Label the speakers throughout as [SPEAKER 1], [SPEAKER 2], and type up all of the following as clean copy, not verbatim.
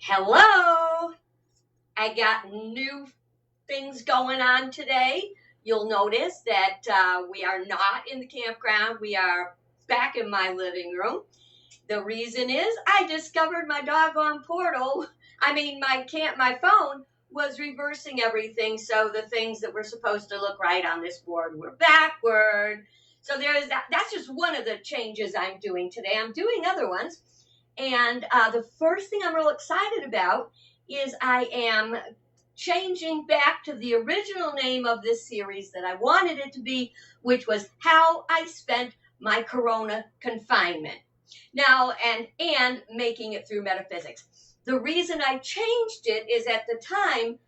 [SPEAKER 1] Hello, I got new things going on today. You'll notice that we are not in the campground. We are back in my living room. The reason is I discovered my doggone portal. My phone was reversing everything. So the things that were supposed to look right on this board were backward. So there's that. That's just one of the changes I'm doing today. I'm doing other ones. And the first thing I'm real excited about is I am changing back to the original name of this series that I wanted it to be, which was How I Spent My Corona Confinement. Now, and making it through metaphysics. The reason I changed it is at the time,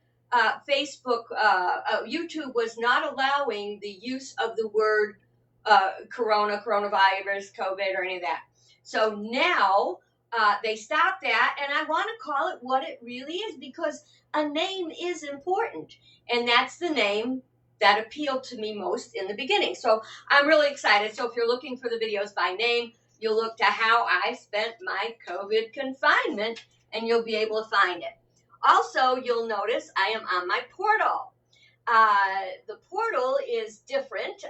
[SPEAKER 1] YouTube was not allowing the use of the word coronavirus, COVID, or any of that. So now they stopped that, and I want to call it what it really is, because a name is important, and that's the name that appealed to me most in the beginning. So I'm really excited. So if you're looking for the videos by name, you'll look to How I Spent My COVID Confinement, and you'll be able to find it. Also, you'll notice I am on my portal. The portal is different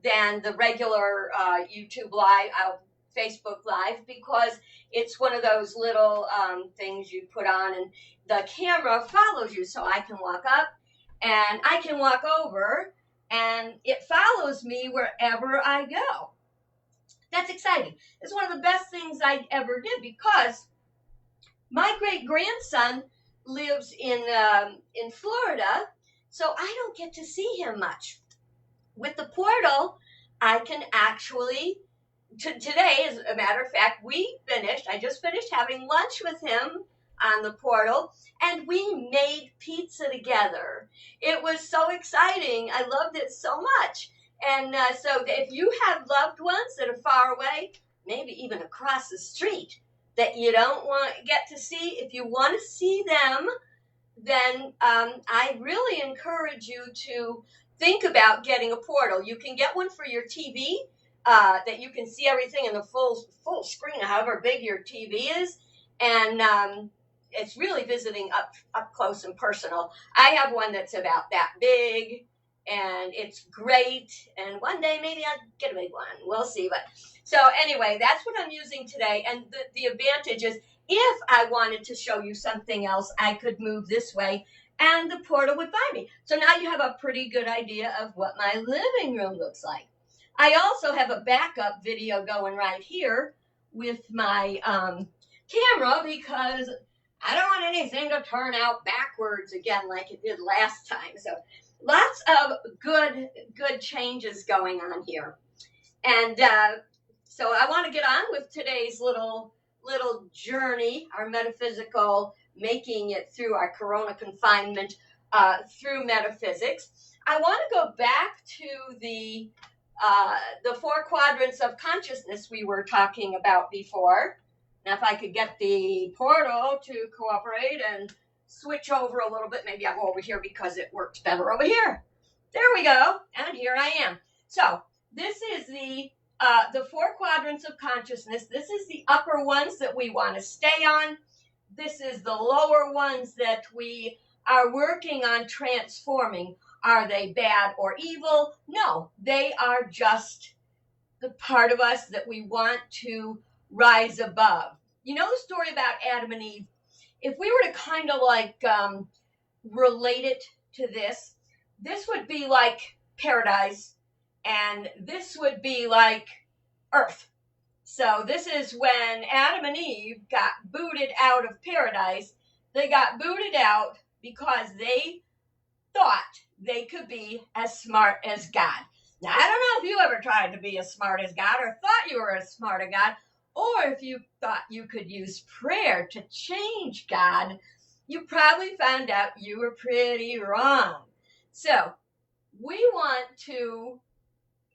[SPEAKER 1] than the regular YouTube Live, Facebook Live, because it's one of those little things you put on, and the camera follows you. So I can walk up and I can walk over, and it follows me wherever I go. That's exciting. It's one of the best things I ever did, because my great-grandson lives in Florida, so I don't get to see him much. With the portal, I can actually, today, as a matter of fact, I just finished having lunch with him on the portal, and we made pizza together. It was so exciting. I loved it so much. And so if you have loved ones that are far away, maybe even across the street, that you don't get to see, if you want to see them, then I really encourage you to think about getting a portal. You can get one for your TV, that you can see everything in the full screen, however big your TV is, and it's really visiting up close and personal. I have one that's about that big, and it's great, and one day maybe I'll get a big one. We'll see. But so anyway, that's what I'm using today, and the advantage is, if I wanted to show you something else, I could move this way, and the portal would find me. So now you have a pretty good idea of what my living room looks like. I also have a backup video going right here with my camera, because I don't want anything to turn out backwards again like it did last time. So lots of good changes going on here. And so I want to get on with today's little journey, our metaphysical, making it through our corona confinement through metaphysics. I want to go back to the 4 quadrants of consciousness we were talking about before. Now, if I could get the portal to cooperate and switch over a little bit, maybe I'll go over here because it works better over here. There we go, and here I am. So this is the 4 quadrants of consciousness. This is the upper ones that we want to stay on. This is the lower ones that we are working on transforming. Are they bad or evil? No, they are just the part of us that we want to rise above. You know the story about Adam and Eve? If we were to kind of like relate it to this would be like paradise, and this would be like earth. So this is when Adam and Eve got booted out of paradise. They got booted out because they thought they could be as smart as God. Now, I don't know if you ever tried to be as smart as God, or thought you were as smart as God, or if you thought you could use prayer to change God. You probably found out you were pretty wrong. So we want to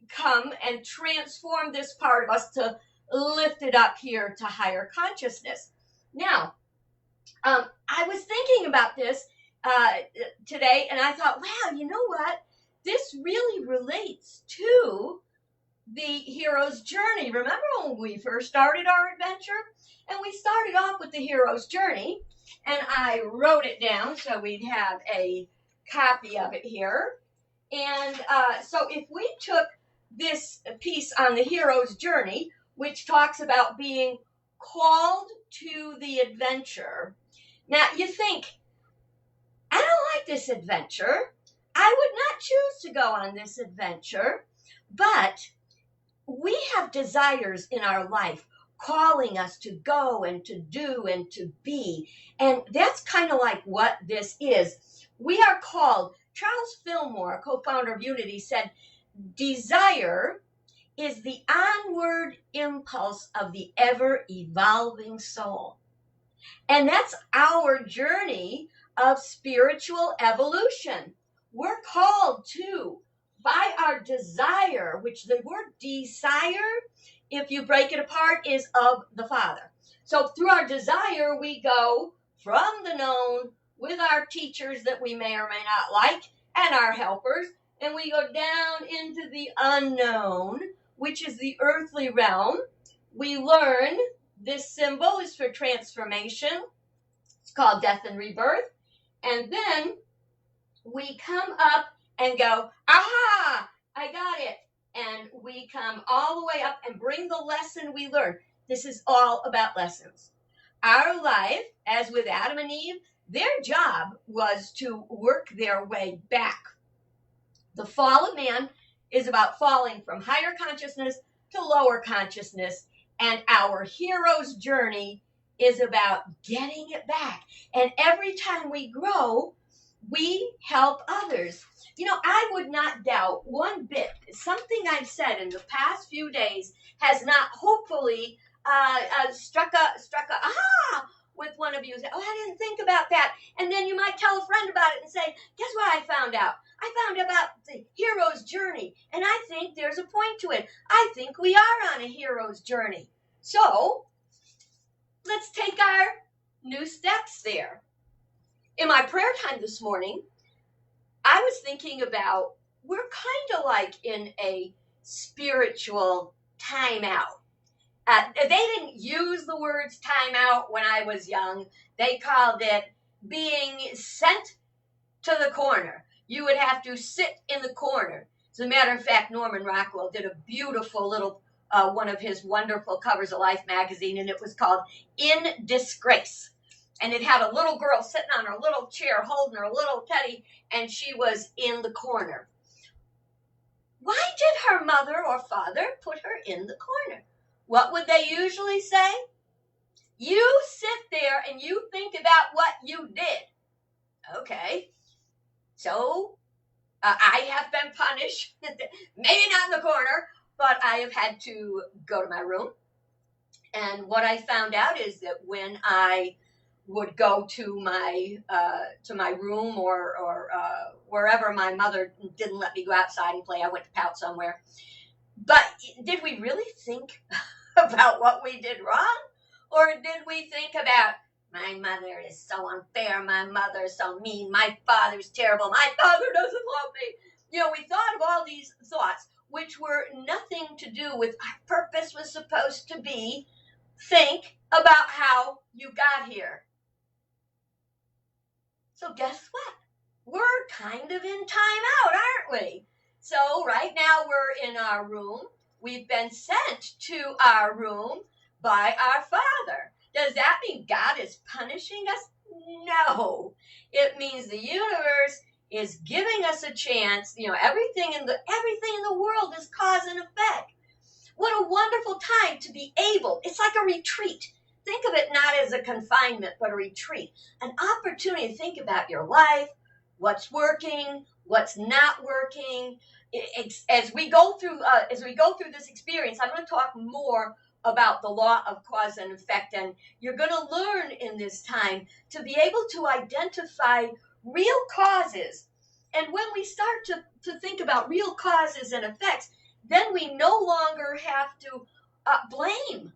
[SPEAKER 1] come and transform this part of us to lift it up here to higher consciousness. Now, I was thinking about this today, and I thought, wow, you know what? This really relates to the hero's journey. Remember when we first started our adventure? And we started off with the hero's journey, and I wrote it down so we'd have a copy of it here. And so if we took this piece on the hero's journey, which talks about being called to the adventure. Now you think, I don't like this adventure. I would not choose to go on this adventure, but we have desires in our life calling us to go and to do and to be. And that's kind of like what this is. We are called. Charles Fillmore, co-founder of Unity, said, desire is the onward impulse of the ever-evolving soul. And that's our journey of spiritual evolution. We're called to, by our desire, which the word desire, if you break it apart, is of the Father. So through our desire, we go from the known with our teachers that we may or may not like and our helpers, and we go down into the unknown, which is the earthly realm. We learn this symbol is for transformation. It's called death and rebirth. And then we come up and go, aha, I got it. And we come all the way up and bring the lesson we learned. This is all about lessons. Our life, as with Adam and Eve, their job was to work their way back. The fall of man is about falling from higher consciousness to lower consciousness, and our hero's journey is about getting it back. And every time we grow, we help others. You know, I would not doubt one bit something I've said in the past few days has not hopefully struck a aha with one of you. Say, oh, I didn't think about that. And then you might tell a friend about it and say, guess what I found out? I found about the hero's journey, and I think there's a point to it. I think we are on a hero's journey. So let's take our new steps there. In my prayer time this morning, I was thinking about we're kind of like in a spiritual timeout. They didn't use the words timeout when I was young. They called it being sent to the corner. You would have to sit in the corner. As a matter of fact, Norman Rockwell did a beautiful little one of his wonderful covers of Life magazine, and it was called In Disgrace. And it had a little girl sitting on her little chair holding her little teddy, and she was in the corner. Why did her mother or father put her in the corner? What would they usually say? You sit there and you think about what you did. Okay. So I have been punished, maybe not in the corner, but I have had to go to my room. And what I found out is that when I would go to my room or wherever my mother didn't let me go outside and play, I went to pout somewhere. But did we really think about what we did wrong? Or did we think about, my mother is so unfair, my mother is so mean, my father's terrible, my father doesn't love me? You know, we thought of all these thoughts, which were nothing to do with our purpose was supposed to be, think about how you got here. So guess what? We're kind of in timeout, aren't we? So right now we're in our room. We've been sent to our room by our Father. Does that mean God is punishing us? No. It means the universe is giving us a chance. You know, everything in the world is cause and effect. What a wonderful time to be able. It's like a retreat. Think of it not as a confinement, but a retreat. An opportunity to think about your life, what's working, what's not working. As we go through this experience, I'm going to talk more about the law of cause and effect, and you're going to learn in this time to be able to identify real causes. And when we start to think about real causes and effects, then we no longer have to blame.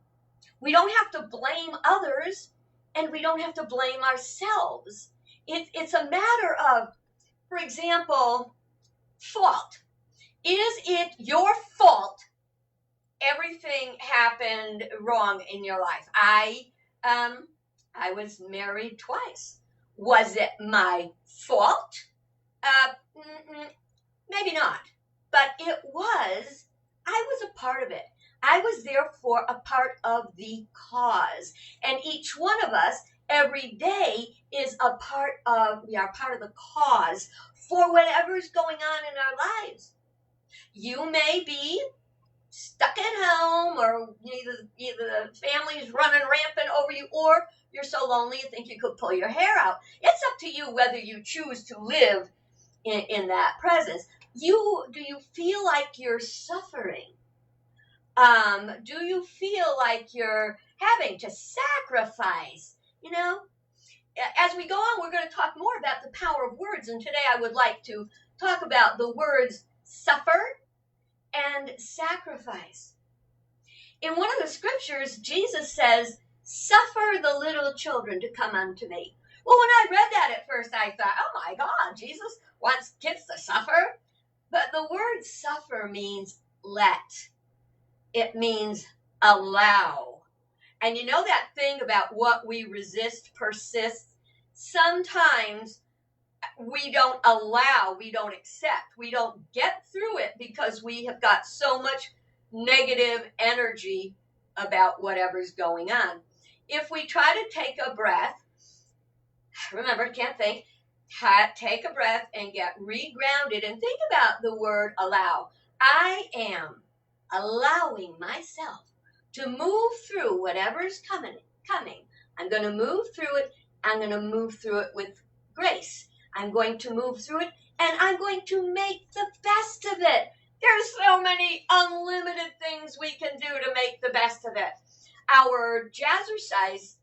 [SPEAKER 1] We don't have to blame others, and we don't have to blame ourselves. It's a matter of, for example, fault. Is it your fault everything happened wrong in your life. I was married twice. Was it my fault? Maybe not. But I was a part of it. I was therefore a part of the cause. And each one of us every day we are part of the cause for whatever's going on in our lives. You may be stuck at home, or either the family's running rampant over you, or you're so lonely you think you could pull your hair out. It's up to you whether you choose to live in that presence. Do you feel like you're suffering? Do you feel like you're having to sacrifice? As we go on, we're going to talk more about the power of words. And today I would like to talk about the words suffer and sacrifice. In one of the scriptures, Jesus says, "Suffer the little children to come unto me." Well, when I read that at first, I thought, oh my God, Jesus wants kids to suffer. But the word suffer means let. It means allow. And you know that thing about what we resist persists? Sometimes we don't allow, we don't accept, we don't get through it because we have got so much negative energy about whatever's going on. If we try to take a breath, remember, can't think, take a breath and get regrounded and think about the word allow. I am allowing myself to move through whatever's coming. I'm going to move through it. I'm going to move through it with grace. I'm going to move through it, and I'm going to make the best of it. There's so many unlimited things we can do to make the best of it. Our Jazzercise,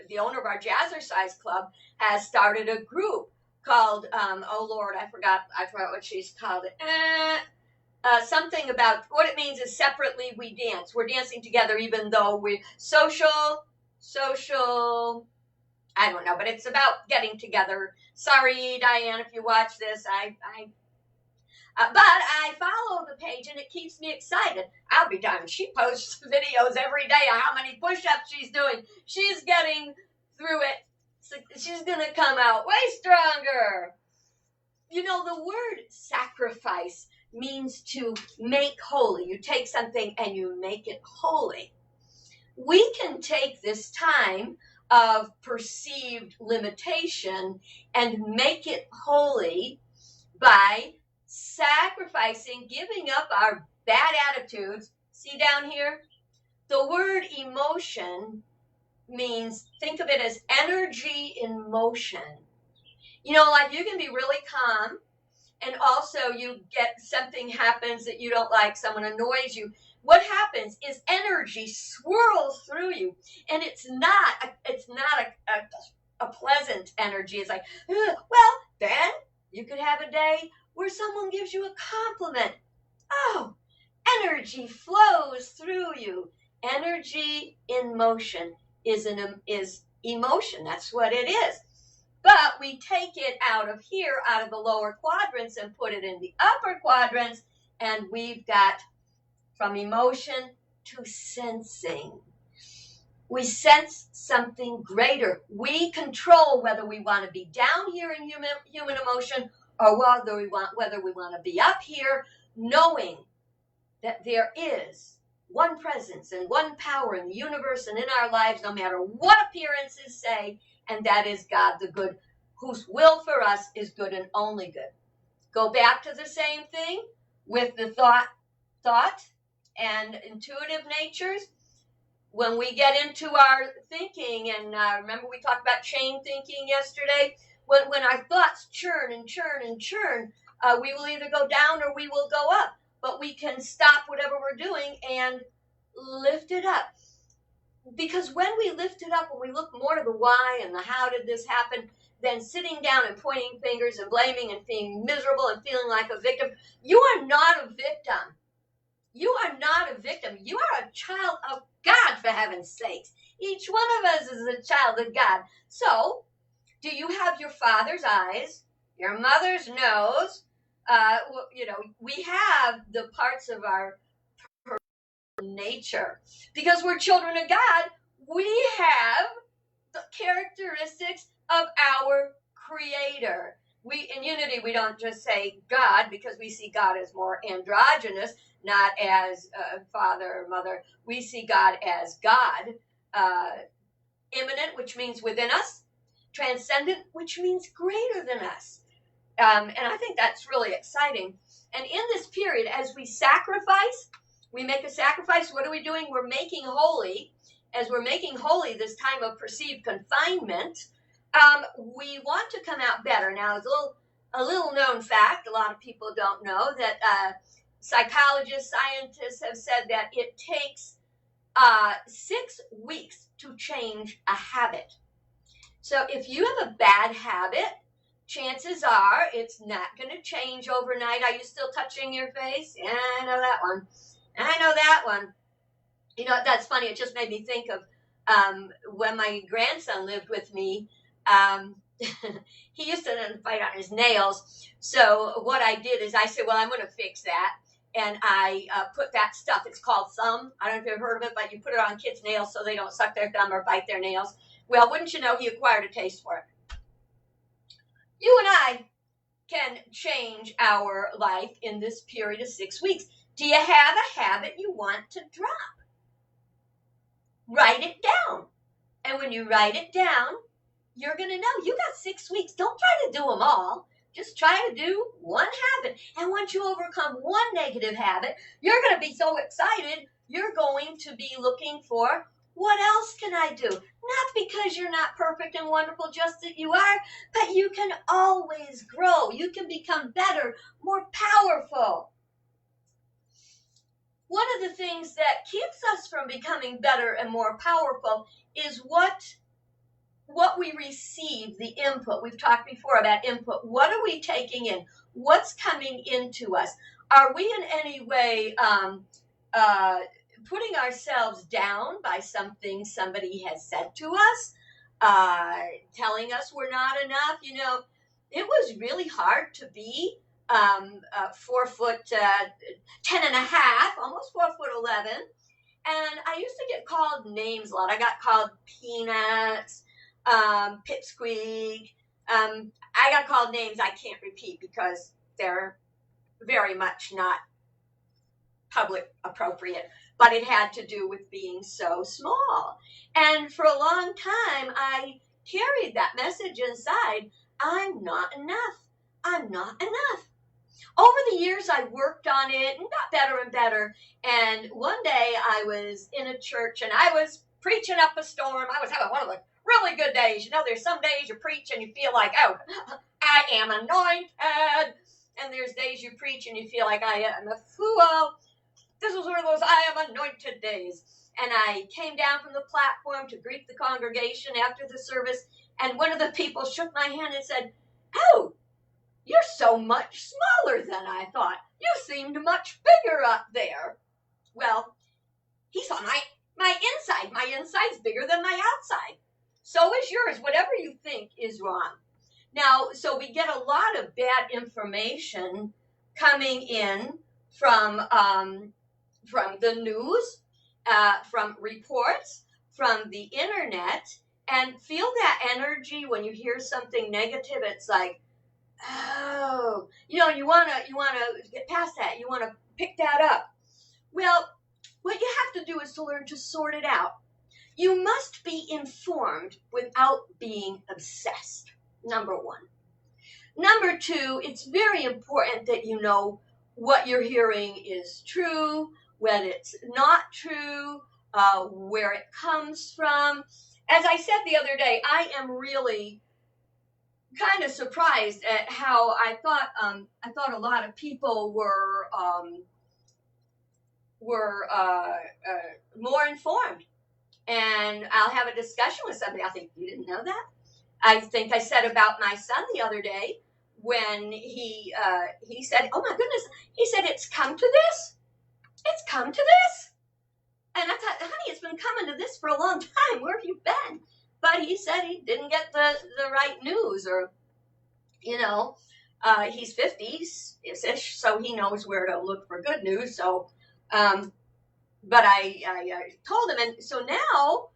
[SPEAKER 1] the owner of our Jazzercise Club, has started a group called, I forgot what she's called it. Something about what it means is separately we dance. We're dancing together even though we're social, I don't know, but it's about getting together. Sorry, Diane, if you watch this, but I follow the page and it keeps me excited. I'll be darned. She posts videos every day of how many push-ups she's doing. She's getting through it. She's going to come out way stronger. The word sacrifice means to make holy. You take something and you make it holy. We can take this time of perceived limitation and make it holy by sacrificing, giving up our bad attitudes. See down here? The word emotion means, think of it as energy in motion. Like you can be really calm, and also you get something happens that you don't like, someone annoys you. What happens is energy swirls through you, and it's not a pleasant energy. It's like, well, then you could have a day where someone gives you a compliment. Oh, energy flows through you. Energy in motion is emotion. That's what it is. But we take it out of here, out of the lower quadrants, and put it in the upper quadrants, and we've got from emotion to sensing. We sense something greater. We control whether we want to be down here in human emotion or whether we want to be up here, knowing that there is one presence and one power in the universe and in our lives, no matter what appearances say, and that is God the good, whose will for us is good and only good. Go back to the same thing with the thought and intuitive natures. When we get into our thinking, and remember we talked about chain thinking yesterday, when our thoughts churn and churn and churn, we will either go down or we will go up. But we can stop whatever we're doing and lift it up. Because when we lift it up, when we look more to the why and the how did this happen, than sitting down and pointing fingers and blaming and being miserable and feeling like a victim, you are not a victim. You are not a victim. You are a child of God, for heaven's sakes. Each one of us is a child of God. So, do you have your father's eyes, your mother's nose? We have the parts of our nature. Because we're children of God, we have the characteristics of our Creator. We, in Unity, we don't just say God, because we see God as more androgynous, not as father or mother. We see God as God, immanent, which means within us, transcendent, which means greater than us. And I think that's really exciting. And in this period, as we sacrifice, we make a sacrifice. What are we doing? We're making holy. As we're making holy this time of perceived confinement, we want to come out better. Now, it's a little known fact, a lot of people don't know, that psychologists, scientists have said that it takes 6 weeks to change a habit. So if you have a bad habit, chances are it's not going to change overnight. Are you still touching your face? Yeah, I know that one. I know that one. You know, that's funny. It just made me think of when my grandson lived with me. He used to bite on his nails. So what I did is I said, well, I'm going to fix that. And I put that stuff. It's called thumb. I don't know if you've heard of it, but you put it on kids' nails so they don't suck their thumb or bite their nails. Well, wouldn't you know, he acquired a taste for it. You and I can change our life in this period of 6 weeks. Do you have a habit you want to drop? Write it down. And when you write it down, you're going to know you got 6 weeks. Don't try to do them all. Just try to do one habit. And once you overcome one negative habit, you're going to be so excited, you're going to be looking for, what else can I do? Not because you're not perfect and wonderful, just that you are, but you can always grow. You can become better, more powerful. One of the things that keeps us from becoming better and more powerful is what we receive, the input. We've talked before about input. What are we taking in? What's coming into us? Are we in any way putting ourselves down by something somebody has said to us, telling us we're not enough? You know, it was really hard to be 4 foot 10 and a half, almost 4 foot 11. And I used to get called names a lot. I got called Peanuts, Pipsqueak. I got called names I can't repeat because they're very much not public appropriate, but it had to do with being so small. And for a long time, I carried that message inside. I'm not enough. I'm not enough. Over the years, I worked on it and got better and better. And one day I was in a church and I was preaching up a storm. I was having one of the really good days. You know, there's some days you preach and you feel like, oh, I am anointed. And there's days you preach and you feel like I am a fool. This was one of those I am anointed days. And I came down from the platform to greet the congregation after the service. And one of the people shook my hand and said, oh, you're so much smaller than I thought. You seemed much bigger up there. Well, he saw my inside. My inside's bigger than my outside. So is yours, whatever you think is wrong. Now, so we get a lot of bad information coming in from the news, from reports, from the internet, and feel that energy when you hear something negative. It's like, oh, you know, you want to get past that. You want to pick that up. Well, what you have to do is to learn to sort it out. You must be informed without being obsessed, number one. Number two, it's very important that you know what you're hearing is true, when it's not true, where it comes from. As I said the other day, I am really kind of surprised at how I thought a lot of people were more informed. And I'll have a discussion with somebody. I think, you didn't know that? I think I said about my son the other day when he said, oh my goodness, he said, it's come to this. It's come to this. And I thought, honey, it's been coming to this for a long time. Where have you been? But he said he didn't get the right news, or, you know, he's 50-ish, so he knows where to look for good news. So but I told him, and so now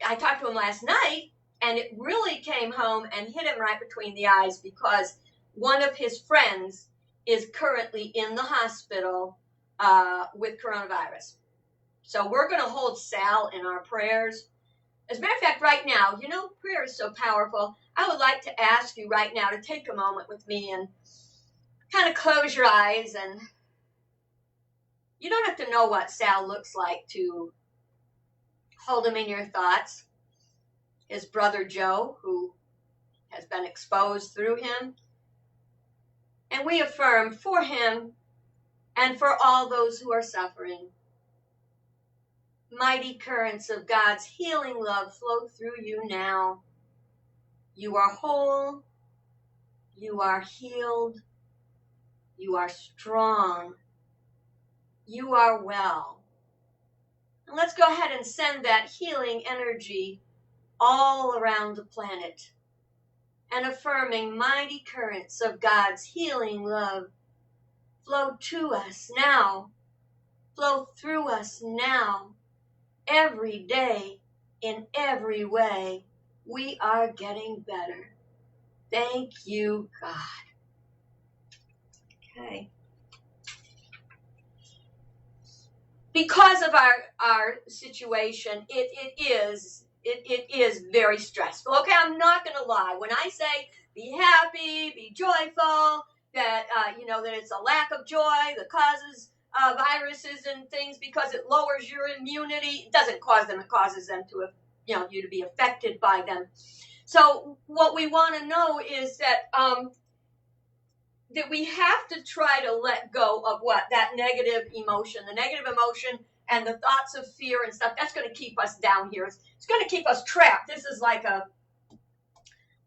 [SPEAKER 1] I talked to him last night, and it really came home and hit him right between the eyes, because one of his friends is currently in the hospital with coronavirus. So we're going to hold Sal in our prayers. As a matter of fact, right now, prayer is so powerful. I would like to ask you right now to take a moment with me and kind of close your eyes. And you don't have to know what Sal looks like to hold him in your thoughts. His brother Joe, who has been exposed through him. And we affirm for him and for all those who are suffering. Mighty currents of God's healing love flow through you now. You are whole. You are healed. You are strong. You are well. And let's go ahead and send that healing energy all around the planet, and affirming mighty currents of God's healing love flow to us now, flow through us now, every day, in every way. We are getting better. Thank you, God. Okay. Because of our situation, it is very stressful. Okay, I'm not going to lie. When I say be happy, be joyful, that that it's a lack of joy that causes viruses and things, because it lowers your immunity. It doesn't cause them. It causes them to, you to be affected by them. So what we want to know is that that we have to try to let go of that negative emotion, the negative emotion and the thoughts of fear and stuff. That's going to keep us down here. It's going to keep us trapped. This is like a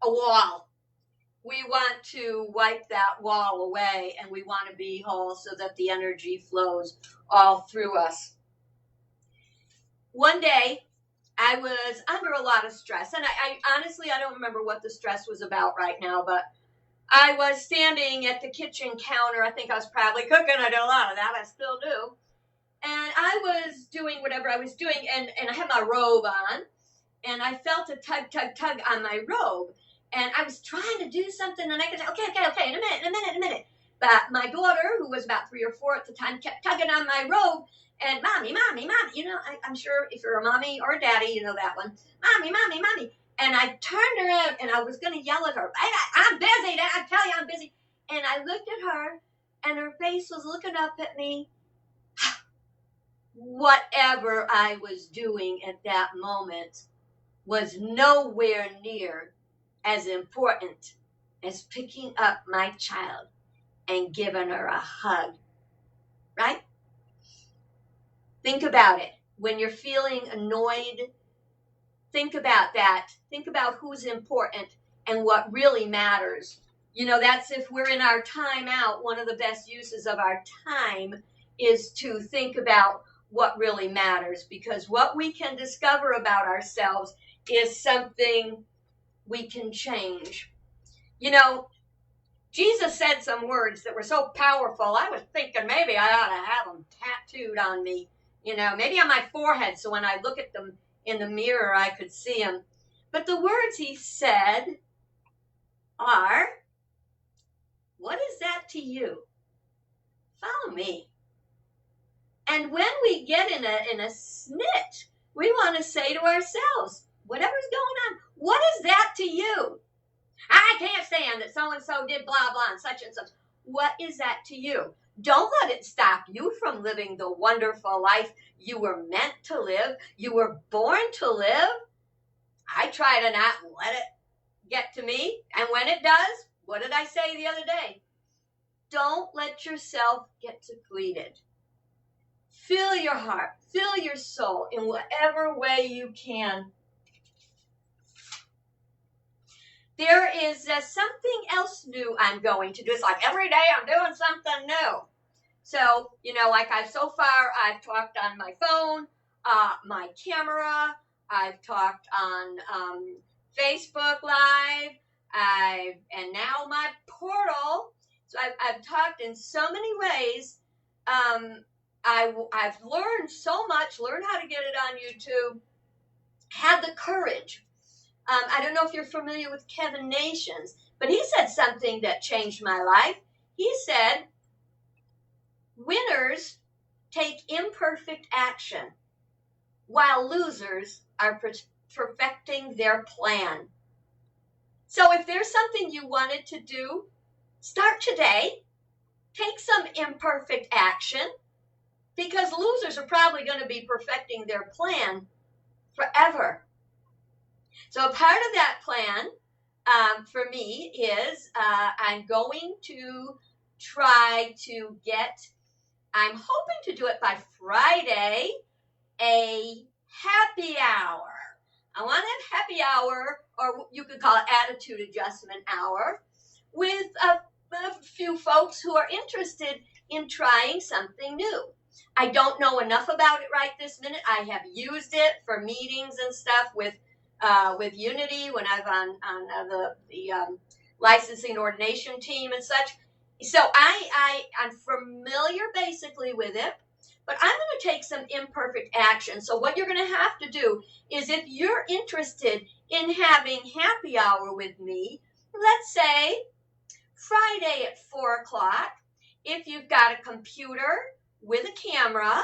[SPEAKER 1] wall. We want to wipe that wall away, and we want to be whole so that the energy flows all through us. One day, I was under a lot of stress, and I honestly, I don't remember what the stress was about right now, but I was standing at the kitchen counter. I think I was probably cooking. I did a lot of that. I still do. And I was doing whatever I was doing, and I had my robe on, and I felt a tug, tug, tug on my robe. And I was trying to do something, and I could say, okay, in a minute. But my daughter, who was about 3 or 4 at the time, kept tugging on my robe, and mommy. I'm sure if you're a mommy or a daddy, you know that one. Mommy. And I turned around, and I was going to yell at her. I'm busy, Dad. I tell you, I'm busy. And I looked at her, and her face was looking up at me. Whatever I was doing at that moment was nowhere near as important as picking up my child and giving her a hug. Right? Think about it. When you're feeling annoyed, think about that. Think about who's important and what really matters. That's if we're in our timeout. One of the best uses of our time is to think about what really matters, because what we can discover about ourselves is something we can change. Jesus said some words that were so powerful. I was thinking maybe I ought to have them tattooed on me, maybe on my forehead, so when I look at them in the mirror, I could see them. But the words he said are, what is that to you? Follow me. And when we get in a snit, we want to say to ourselves, whatever's going on, what is that to you? I can't stand that so-and-so did blah, blah, and such. What is that to you? Don't let it stop you from living the wonderful life you were meant to live. You were born to live. I try to not let it get to me. And when it does, what did I say the other day? Don't let yourself get depleted. Fill your heart, fill your soul in whatever way you can. There is something else new I'm going to do. It's like every day I'm doing something new. So, I've talked on my phone, my camera, I've talked on Facebook Live, and now my portal. So I've talked in so many ways. I've learned so much, learned how to get it on YouTube, had the courage. I don't know if you're familiar with Kevin Nations, but he said something that changed my life. He said, winners take imperfect action, while losers are perfecting their plan. So if there's something you wanted to do, start today. Take some imperfect action, because losers are probably going to be perfecting their plan forever. So a part of that plan for me is I'm going to try to get, I'm hoping to do it by Friday, a happy hour. I want a happy hour, or you could call it attitude adjustment hour, with a few folks who are interested in trying something new. I don't know enough about it right this minute. I have used it for meetings and stuff with Unity when I've on the licensing ordination team and such. So I'm familiar basically with it, but I'm going to take some imperfect action. So what you're going to have to do is, if you're interested in having happy hour with me, let's say Friday at 4 o'clock, if you've got a computer with a camera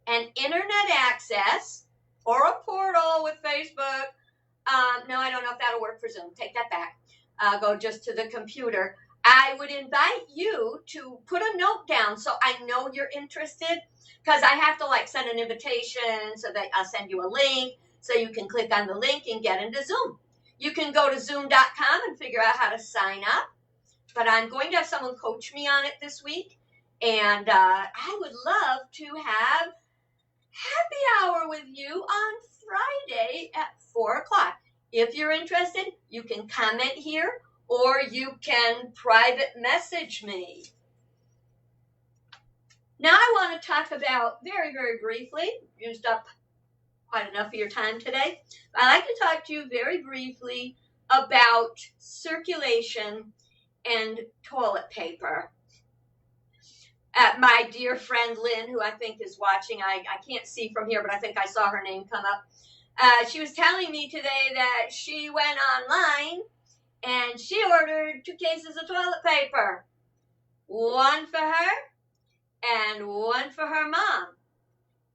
[SPEAKER 1] and internet access, or a portal with Facebook. No, I don't know if that'll work for Zoom. Take that back. Go just to the computer. I would invite you to put a note down so I know you're interested, because I have to send an invitation, so that I'll send you a link so you can click on the link and get into Zoom. You can go to zoom.com and figure out how to sign up, but I'm going to have someone coach me on it this week, and I would love to have happy hour with you on Friday at 4 o'clock. If you're interested, you can comment here, or you can private message me. Now I want to talk about, very, very briefly, used up quite enough of your time today. I'd like to talk to you very briefly about circulation and toilet paper. My dear friend Lynn, who I think is watching, I can't see from here, but I think I saw her name come up. She was telling me today that she went online and she ordered 2 cases of toilet paper. One for her and one for her mom.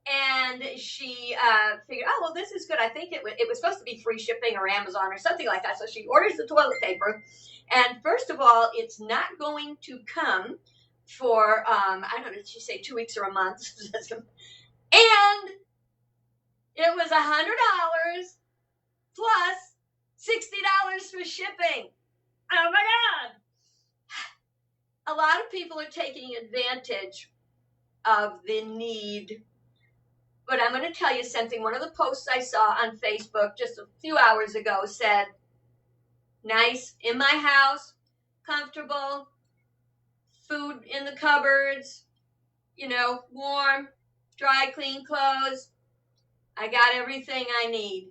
[SPEAKER 1] And she figured, oh, well, this is good. I think it was supposed to be free shipping or Amazon or something like that. So she orders the toilet paper. And first of all, it's not going to come for, I don't know, did she say 2 weeks or a month? And it was $100 plus $60 for shipping. Oh my God. A lot of people are taking advantage of the need. But I'm going to tell you something. One of the posts I saw on Facebook just a few hours ago said, nice, in my house, comfortable, food in the cupboards, warm, dry, clean clothes. I got everything I need.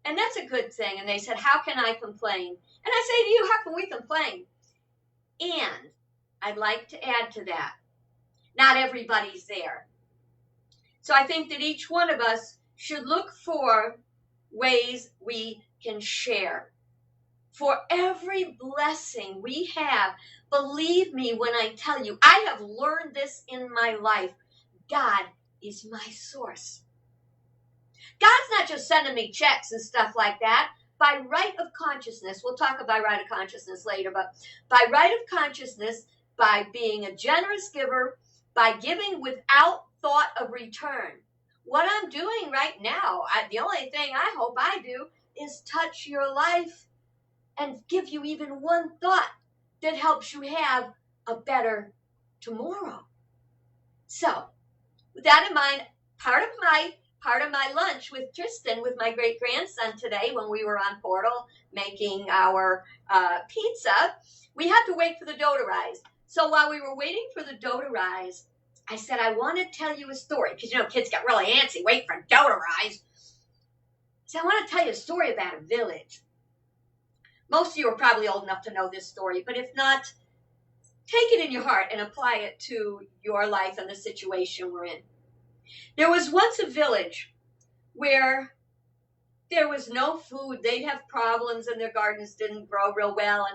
[SPEAKER 1] And that's a good thing. And they said, how can I complain? And I say to you, how can we complain? And I'd like to add to that, not everybody's there. So I think that each one of us should look for ways we can share. For every blessing we have, believe me when I tell you, I have learned this in my life. God is my source. God's not just sending me checks and stuff like that. By right of consciousness, we'll talk about right of consciousness later, but by right of consciousness, by being a generous giver, by giving without thought of return. What I'm doing right now, the only thing I hope I do is touch your life and give you even one thought that helps you have a better tomorrow. So, with that in mind, part of my lunch with Tristan, with my great-grandson today, when we were on Portal making our pizza, we had to wait for the dough to rise. So while we were waiting for the dough to rise, I said, I want to tell you a story, because, kids get really antsy waiting for dough to rise. So I want to tell you a story about a village. Most of you are probably old enough to know this story, but if not, take it in your heart and apply it to your life and the situation we're in. There was once a village where there was no food. They'd have problems and their gardens didn't grow real well.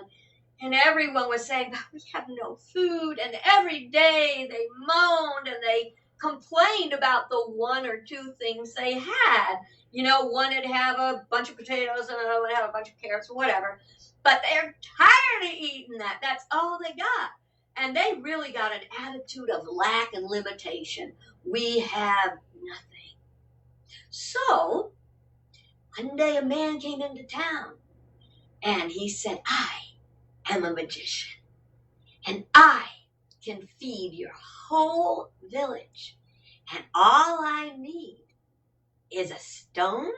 [SPEAKER 1] And everyone was saying, we have no food. And every day they moaned and they complained about the one or two things they had. You know, one would have a bunch of potatoes and another would have a bunch of carrots or whatever. But they're tired of eating that. That's all they got. And they really got an attitude of lack and limitation. We have nothing. So, one day a man came into town and he said, I am a magician and I can feed your whole village. And all I need is a stone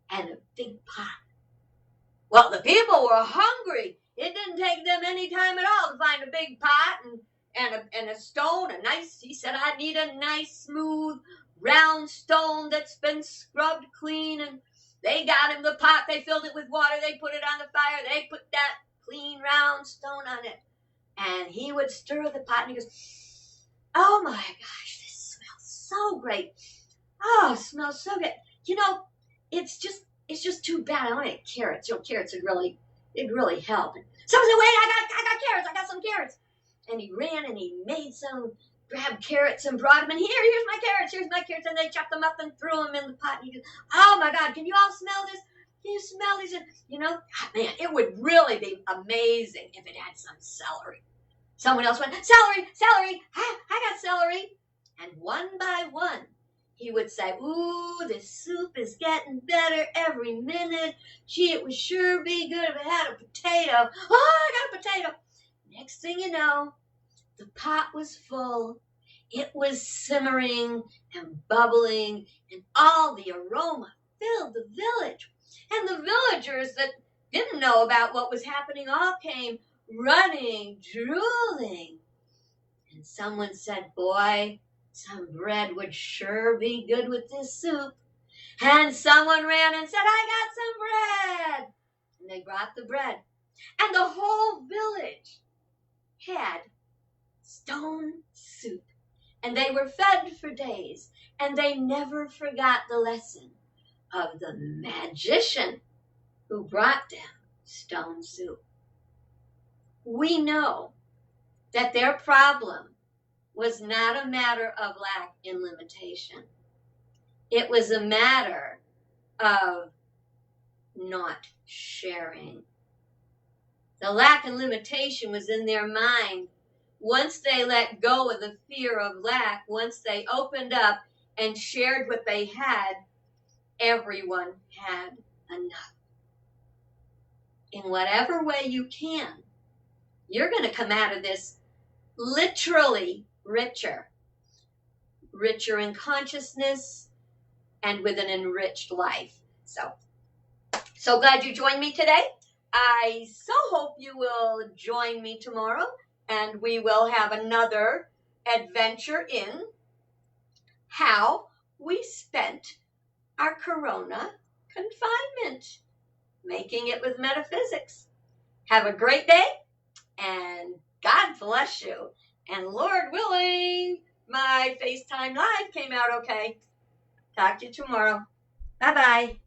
[SPEAKER 1] and a big pot. Well, the people were hungry. It didn't take them any time at all to find a big pot and a stone, he said, I need a nice, smooth, round stone that's been scrubbed clean. And they got him the pot, they filled it with water, they put it on the fire, they put that clean, round stone on it. And he would stir the pot and he goes, oh my gosh, this smells so great. Oh, it smells so good. You know, it's just too bad. I want to eat carrots. You know, carrots would really help. And someone said, wait, I got carrots. I got some carrots. And he ran and he made some, grabbed carrots and brought them. And here's my carrots. Here's my carrots. And they chopped them up and threw them in the pot. And he goes, oh my God, can you all smell this? Can you smell these? And, you know, man, it would really be amazing if it had some celery. Someone else went, celery. I got celery. And one by one, he would say, ooh, this soup is getting better every minute. Gee, it would sure be good if it had a potato. Oh, I got a potato. Next thing you know, the pot was full. It was simmering and bubbling, and all the aroma filled the village. And the villagers that didn't know about what was happening all came running, drooling. And someone said, boy, some bread would sure be good with this soup. And someone ran and said, I got some bread. And they brought the bread. And the whole village had stone soup. And they were fed for days. And they never forgot the lesson of the magician who brought them stone soup. We know that their problem was not a matter of lack and limitation. It was a matter of not sharing. The lack and limitation was in their mind. Once they let go of the fear of lack, once they opened up and shared what they had, everyone had enough. In whatever way you can, you're going to come out of this literally richer in consciousness and with an enriched life. So glad you joined me today. I so hope you will join me tomorrow and we will have another adventure in how we spent our Corona confinement, making it with metaphysics. Have a great day and God bless you. And Lord willing, my FaceTime Live came out okay. Talk to you tomorrow. Bye-bye.